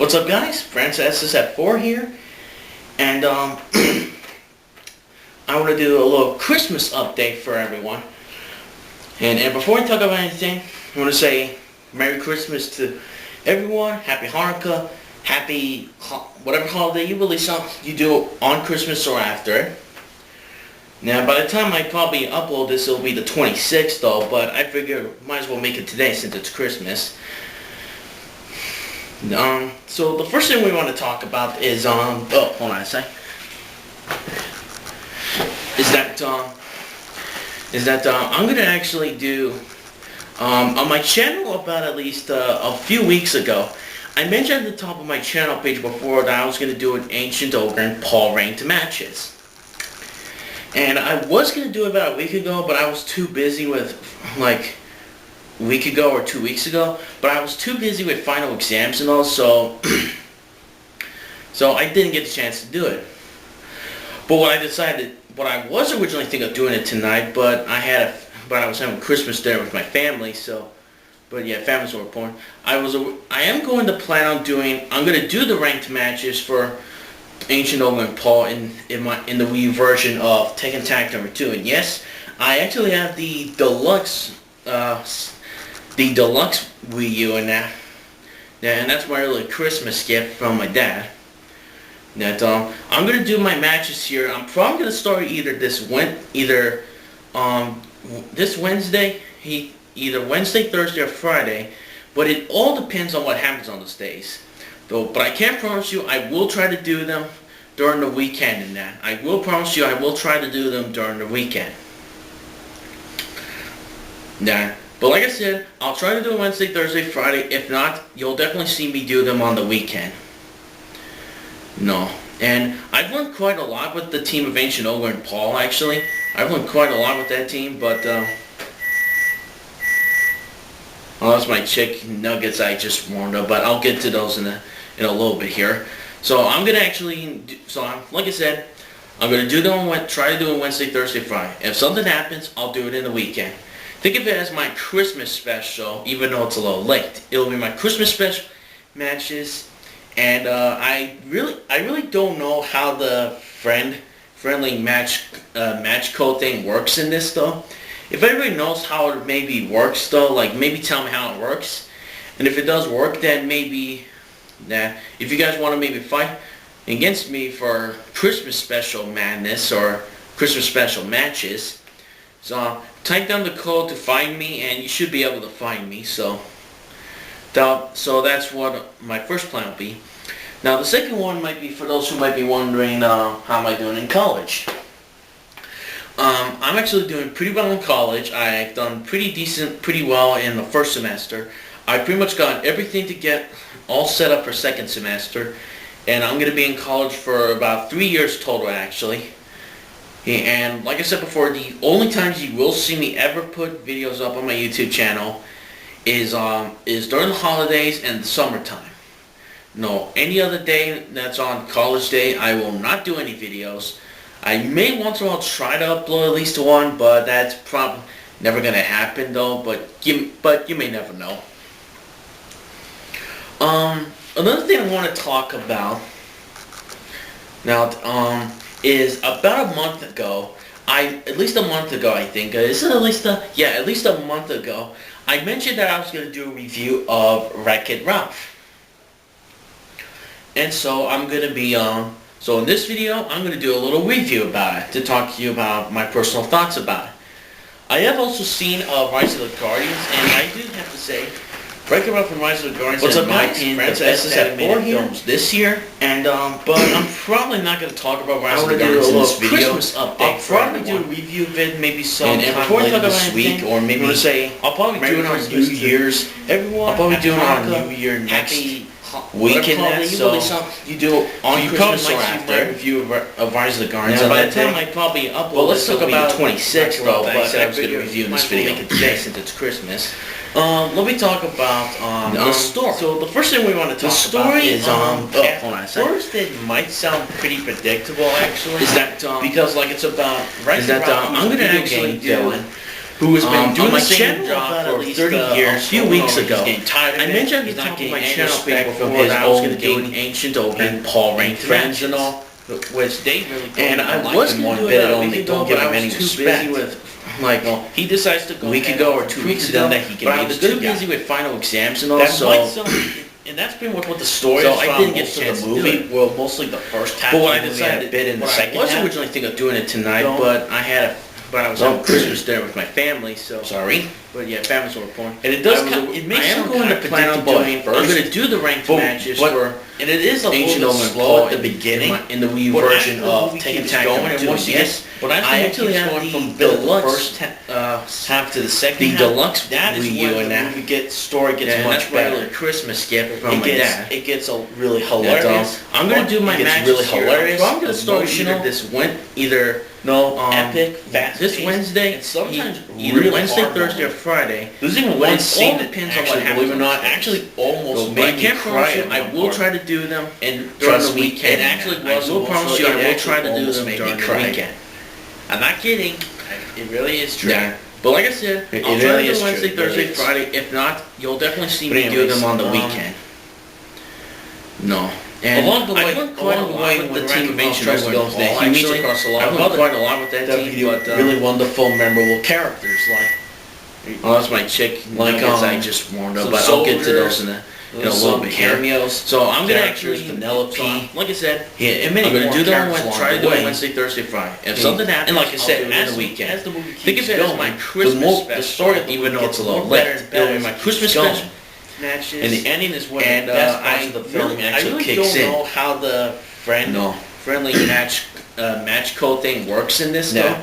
What's up, guys? Francis at 4 here, and I want to do a little Christmas update for everyone. And before I talk about anything, I want to say Merry Christmas to everyone, Happy Hanukkah, Happy whatever holiday you you do on Christmas or after it. Now, by the time I probably upload this, it'll be the 26th though, but I figure might as well make it today since it's Christmas. So the first thing we want to talk about is hold on a sec. Is that I'm gonna actually do on my channel about at least a few weeks ago. I mentioned at the top of my channel page before that I was gonna do an Ancient Ogre and Paul ranked matches, and I was gonna do it about a week ago, but I was too busy with a week ago or 2 weeks ago, but I was too busy with final exams and all, so I didn't get the chance to do it. But what I was originally thinking of doing it tonight, but I was having Christmas dinner with my family, but yeah, family's more important. I am going to plan on I'm going to do the ranked matches for Ancient Ogre and Paul in the Wii U version of Tekken Tag number 2, and yes, I actually have the deluxe Wii U in that. Yeah, and that's my early Christmas gift from my dad. That I'm gonna do my matches here. I'm probably gonna start either this Wednesday, either Wednesday, Thursday, or Friday. But it all depends on what happens on those days. But I can't promise you I will try to do them during the weekend and that. I will promise you I will try to do them during the weekend. Nah. But like I said, I'll try to do it Wednesday, Thursday, Friday. If not, you'll definitely see me do them on the weekend. No. And I've learned quite a lot with the team of Ancient Ogre and Paul, actually. I've learned quite a lot with that team, but well, that's my chicken nuggets I just warmed up, but I'll get to those in a little bit here. So I'm going to actually, like I said, I'm going to do them try to do it Wednesday, Thursday, Friday. If something happens, I'll do it in the weekend. Think of it as my Christmas special, even though it's a little late. It'll be my Christmas special matches, and I really don't know how the friendly match code thing works in this though. If everybody knows how it maybe works though, like maybe tell me how it works, and if it does work, then maybe if you guys want to maybe fight against me for Christmas special madness or Christmas special matches. So type down the code to find me, and you should be able to find me. So that's what my first plan will be. Now the second one might be for those who might be wondering how am I doing in college. I'm actually doing pretty well in college. I've done pretty well in the first semester. I pretty much got everything to get all set up for second semester, and I'm going to be in college for about 3 years total actually. And like I said before, the only times you will see me ever put videos up on my YouTube channel is during the holidays and the summertime. No, any other day that's on college day, I will not do any videos. I may once in a while try to upload at least one, but that's probably never gonna happen though. But you may never know. Another thing I want to talk about now. Is about a month ago, at least a month ago I think, at least a month ago, I mentioned that I was going to do a review of Wreck-It Ralph. And so I'm going to be, so in this video, I'm going to do a little review about it, to talk to you about my personal thoughts about it. I have also seen Rise of the Guardians, and I do have to say, Wreck-It Ralph and Rise of the Guardians is my opinion the best animated films this year, and but I'm probably not going to talk about Rise of the Guardians in this video. Christmas update. I'll probably do a review of it maybe sometime later this week, or maybe I'll probably do it on New Year's. I'll probably do it on New Year next weekend. So you do on Christmas or after review of Rise of the Guardians. By the time I probably upload, well, let's talk about the 26th though. But I was going to review in this video today since it's Christmas. Let me talk about the story. So the first thing we want to talk about is hold on a second. First, it might sound pretty predictable actually. Is that because like it's about I'm going to actually do who has been doing on my the same channel job about for at least 30 years. a few weeks ago. He's getting tired of I it. mentioned He's at the not top of getting my any channel respect back from before his that I was own going to do an game Ancient Open and Paul ranked friends matches, and all. which they really don't And even I like was him going one to do bit it at a all. week They ago, don't give but I him was any too respect. busy with, like, He decides to go a week ahead ago and or 2 prove weeks to them ago, that he can but I be was the too good guy. busy with final exams and all, That so... might sound, and that's pretty much what the story So is I from didn't get most a of chance the to do movie. it. Well, mostly the first half. But what I of the movie, I decided, bit in the I second was half. originally thinking of doing it tonight, No. but I was having Christmas dinner with my family, so... Sorry. But yeah, family's over point. And it does I was- kind, it makes I am some going kind to of plan on predictable doing... at I'm first. going to do the ranked matches but- for And it is a Ancient little Omen bit slow at the in beginning. the Wii U But version after the of movie Taking keeps Tag going, Number and 2, once you yes. get, but after I the actually movie have going from the deluxe first half to the second the half, deluxe that is Wii when U the and that. movie story gets And much that's my better. little Christmas gift from It my gets, dad. it gets a really That's all. hilarious. I'm gonna do my It gets matches really here. hilarious, So I'm gonna start emotional. either this either Epic, fast this paced, Wednesday, and sometimes either really Wednesday, hard Thursday, or moments. Friday. There's even But one it scene all that depends on what actually, happens believe it or on not, the actually almost But I made me can't cry promise you. at I one will part. try to do them And during trust the me, weekend. it actually I was will promise you. I will try to do almost them made during me the cry. weekend. I'm not kidding. It really is true. Yeah. But like I said, It I'll really try to is do true. Wednesday, It Thursday, is. Friday. If not, you'll definitely see But me do anyways, them on the weekend. No. And Along the way, I've learned quite a lot with with the team of Ancient Ancient Omen. Omen, that Paul, he meets actually. across a lot I've of learned other quite a lot with that team, really, but really wonderful, memorable characters like oh, that's my chick. Like, I just warmed up, some but I'll get to soldiers, those in a little some bit here. cameos. So I'm gonna characters, actually Penelope. like I said, Yeah, I'm many gonna more do them characters along try to the do it way. Wednesday, Thursday, Friday. If And- something happens, and like I I'll said, do it in as the the weekend. as the movie Think keeps of it as going, my Christmas special. the story of the even movie though it's gets a little better late. and better It'll be as my it keeps Christmas going. special matches. And the ending is when And the best parts I of the film really, actually I really kicks don't in. know how the friendly match code thing works in this No. though.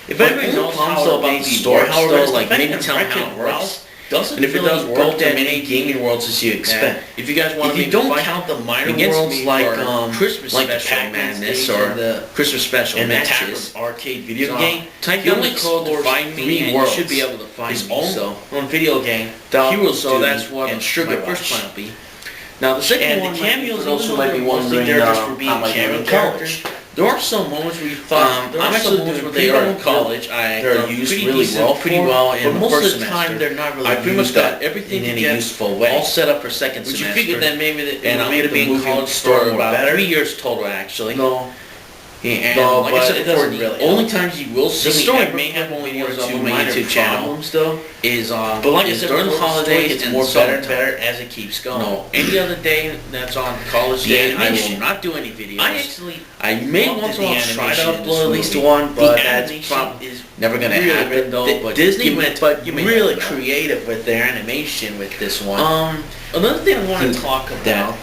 If But anybody only knows problems how though it about the maybe story, works, however, though, is the like fact maybe that tell me how it Wreck-It works. Ralph doesn't And if it really does go work, to then many many gaming worlds as you expect. If you guys want If to you don't count the minor against worlds me like for Christmas like the special Pac-Man Madness stage or and the Christmas special and the matches, Tapper arcade video so game, type he in only the code to explores find me, 3 and worlds. you should be able to find His me. own So video game, Heroes so Duty, that's what and my Sugar first Rush. plan will be. Now the second And one, the might be cameos, for those even who though might be they're mostly wondering, there just for being how am I cameo doing in characters, college? there are some moments where you thought there I'm are some actually moments doing where they are in pretty well. college. They're used really well, pretty well in but the most first of the semester. time they're not really I pretty much used got up everything in any together, useful way. all set up for second But you semester. figured that maybe that and it I'm made going to be in movie college story for about better. 3 years total, actually. No, And No, like but I said it before, doesn't the really only help. times you will see the me story ever may have put only videos one or up two on my minor YouTube channel problems though. is But like I is said during the before, the story holidays gets and more better and summertime. better as it keeps going. No, any other day that's on college The day, I will animation. not do any videos. I may loved once the in a while try animation to in this upload at least movie. one, The but that's animation probably is never going to really happen good, though. though, But Disney you, went but you really never know. creative with their animation with this one. Another thing I want to talk about. Now,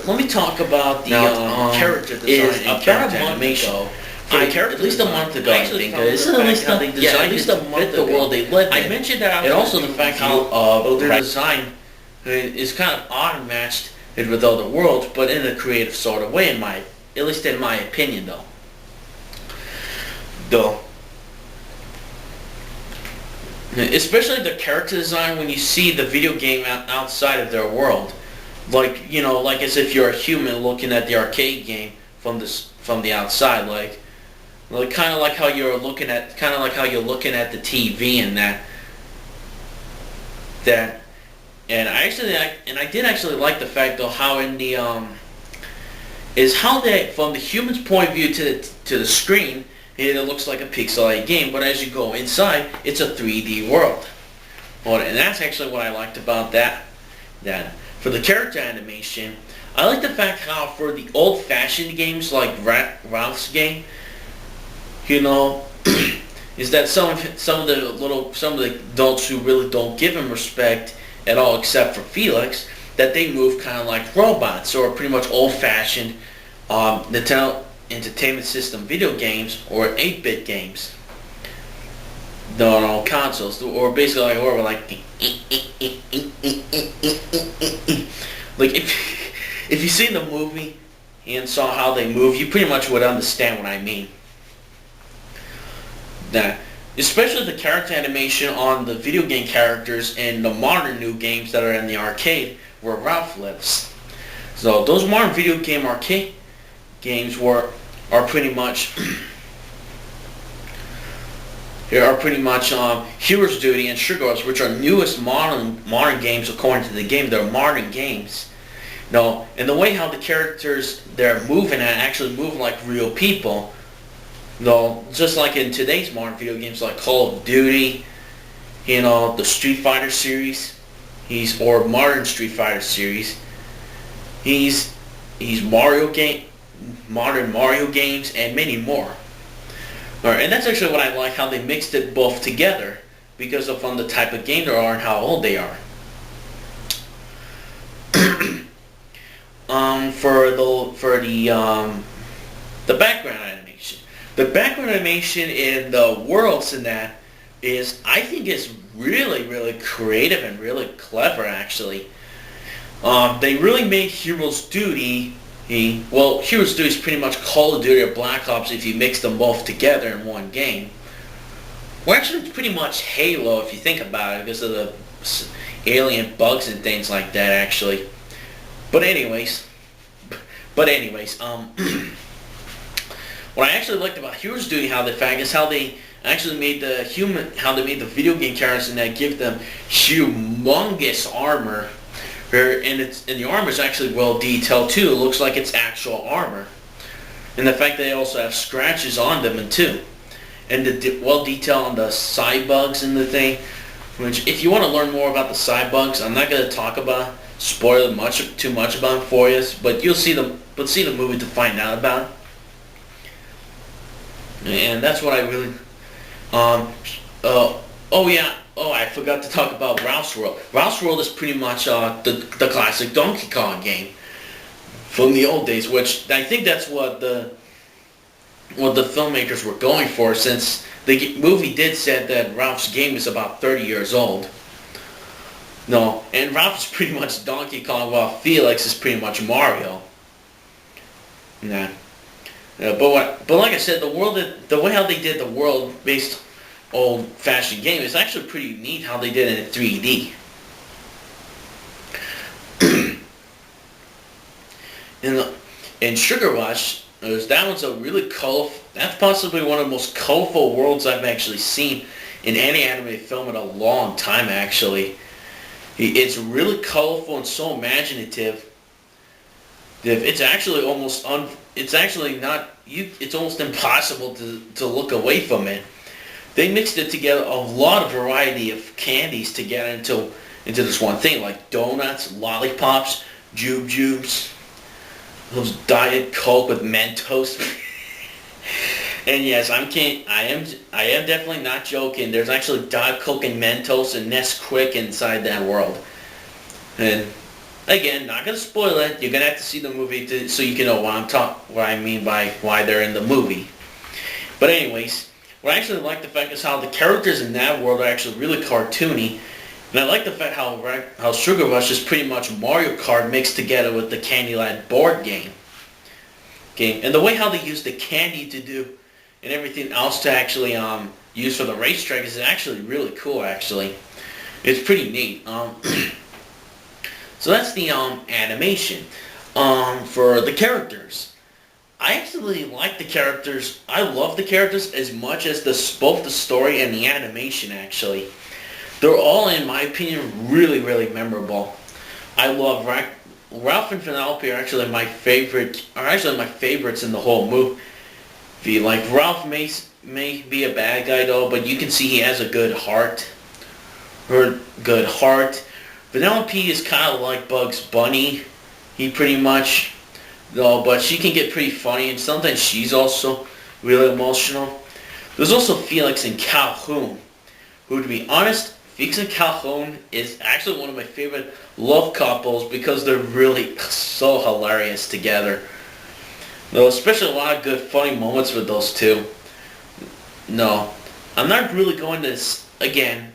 Let me talk about the Now, character design is and about character a month animation. ago. For the At character least a design, month ago, I actually think. found It's the at fact least how a, they yeah, designed at least it a to month fit the ago. world they lived I in. mentioned that I was And also gonna the do fact a how review of their Right. design is kind of odd and matched with other worlds, but in a creative sort of way, at least in my opinion, though. Especially the character design when you see the video game outside of their world, like like as if you're a human looking at the arcade game from the outside, like kind of like how you're looking at the TV and that. And I did actually like the fact though how in the is how they from the human's point of view to the screen. It looks like a pixelated game, but as you go inside, it's a 3D world. And that's actually what I liked about that. For the character animation, I like the fact how for the old-fashioned games like Ralph's game, is that some of the adults who really don't give him respect at all, except for Felix, that they move kind of like robots or pretty much old-fashioned Nintendo Entertainment System video games or 8-bit games. No, consoles, or basically like if you seen the movie and saw how they move, you pretty much would understand what I mean. Now, especially the character animation on the video game characters in the modern new games that are in the arcade where Ralph lives. So those modern video game arcade games are pretty much here are pretty much Hero's Duty and Sugar Rush, which are newest modern games according to the game. They're modern games. No, and the way how the characters they're moving and actually move like real people. No, just like in today's modern video games like Call of Duty, the Street Fighter series, or modern Street Fighter series. He's modern Mario games, and many more. Alright, and that's actually what I like, how they mixed it both together because of the type of game they are and how old they are. The background animation. The background animation in the worlds in that I think is really, really creative and really clever actually. They really made Hero's Duty, Hero's Duty is pretty much Call of Duty or Black Ops if you mix them both together in one game. Well, actually, it's pretty much Halo if you think about it because of the alien bugs and things like that actually. But anyways, what I actually liked about Hero's Duty, how they actually made the video game characters and that give them humongous armor. And the armor is actually well detailed too. It looks like it's actual armor. And the fact that they also have scratches on them too. And the well detail on the cybugs and the thing. Which, if you want to learn more about the cybugs, I'm not going to spoil too much about them for you. But you'll see the movie to find out about it. And that's what I really. I forgot to talk about Ralph's World. Ralph's World is pretty much the classic Donkey Kong game from the old days, which I think that's what the filmmakers were going for, since the movie did said that Ralph's game is about 30 years old. No, and Ralph is pretty much Donkey Kong, while Felix is pretty much Mario. Nah. But like I said, the way how they did the world-based old-fashioned game is actually pretty neat how they did it in 3D. In Sugar Rush, that one's a really colorful. That's possibly one of the most colorful worlds I've actually seen in any animated film in a long time. Actually, it's really colorful and so imaginative. It's actually almost it's almost impossible to look away from it. They mixed it together, a lot of variety of candies together into this one thing, like donuts, lollipops, jubes, those Diet Coke with Mentos. And yes, I am definitely not joking. There's actually Diet Coke and Mentos and Nesquik inside that world. And again, not gonna spoil it. You're gonna have to see the movie so you can know what I mean by why they're in the movie. But anyways, what I actually like the fact is how the characters in that world are actually really cartoony. And I like the fact how Sugar Rush is pretty much Mario Kart mixed together with the Candyland board game. And the way how they use the candy to do and everything else to actually use for the racetrack is actually really cool actually. It's pretty neat. So that's the animation. For the characters, I actually like the characters. I love the characters as much as both the story and the animation actually. They're all, in my opinion, really, really memorable. I love Ralph and Penelope are actually my favorites in the whole movie. Like, Ralph may be a bad guy though, but you can see he has a good heart. Penelope is kind of like Bugs Bunny. He pretty much, though, but she can get pretty funny, and sometimes she's also really emotional. There's also Felix and Calhoun, who, to be honest, Felix and Calhoun is actually one of my favorite love couples because they're really so hilarious together. Though, especially a lot of good funny moments with those two. No, I'm not really going to again.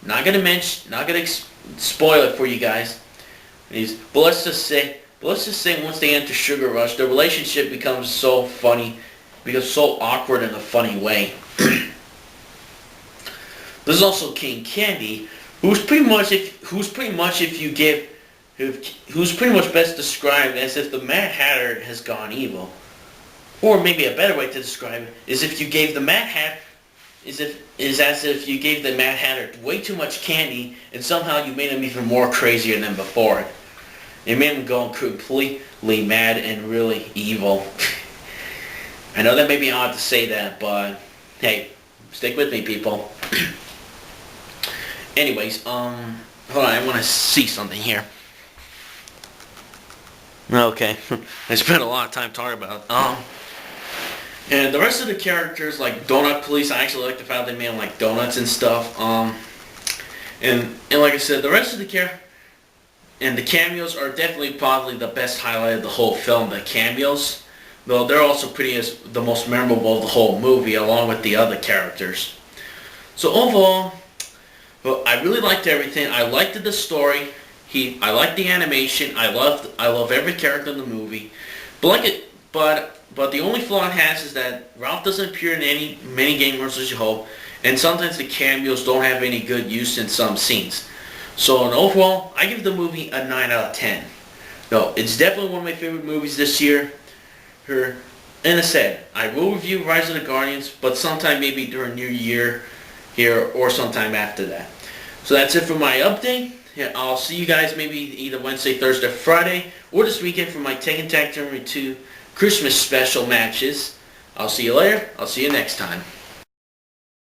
Not gonna spoil it for you guys. But let's just say once they enter Sugar Rush, the relationship becomes so funny, becomes so awkward in a funny way. There's also King Candy, who's pretty much best described as if the Mad Hatter has gone evil. Or maybe a better way to describe it is if you gave the Mad Hatter is as if you gave the Mad Hatter way too much candy, and somehow you made him even more crazier than before. You made him go completely mad and really evil. I know that may be odd to say that, but hey, stick with me, people. Anyways, hold on, I want to see something here. Okay, I spent a lot of time talking about it. And the rest of the characters, like Donut Police, I actually like the fact they made them like donuts and stuff. And like I said, the rest of the the cameos are definitely probably the best highlight of the whole film, the cameos. Though they're also pretty as the most memorable of the whole movie, along with the other characters. So overall, well, I really liked everything. I liked the story. I liked the animation. I love every character in the movie. But the only flaw it has is that Ralph doesn't appear in many game modes as you hope, and sometimes the cameos don't have any good use in some scenes. So overall, I give the movie a 9 out of 10. No, it's definitely one of my favorite movies this year. And I said, I will review Rise of the Guardians, but sometime maybe during New Year here or sometime after that. So that's it for my update. Yeah, I'll see you guys maybe either Wednesday, Thursday, Friday, or this weekend for my Tekken Tag Tournament 2 Christmas special matches. I'll see you later. I'll see you next time.